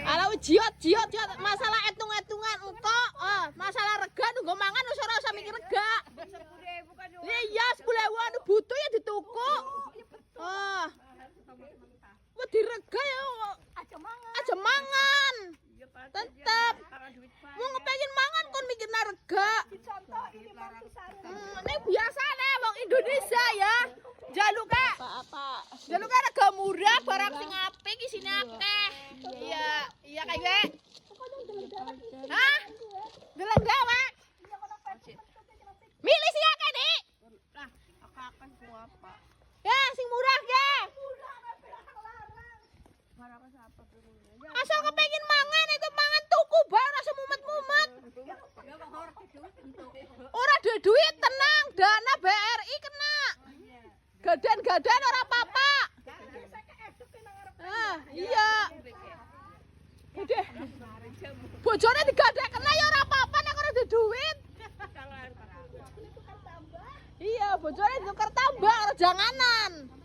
Ala jiot masalah etung-etungan engko masalah rega tunggu mangan wis ora usah mikir rega. Iya 10.000 anu butuh ya dituku. Wah direga ya aja mangan. Tetep mau ngepengin mangan kon mikir rega. Ini biasa nih wong Indonesia ya. Jaluk rega murah barang sing apik isine akeh. Iya kayak hah? Deleng gawe. Milih sih akeh, Dik. Lah, akan semua apa? Ya, sing murah ya. Asal kepengin mangan itu mangan tuku bae ora semumet-mumet. Ora duit tenang, dana BRI kena. Gadan-gadan ora apa-apa. Iya. Gede. Bojone digadek kena ya ora apa-apa nek ora ada duit. Iya, bojone ditukar tambah ora janganan.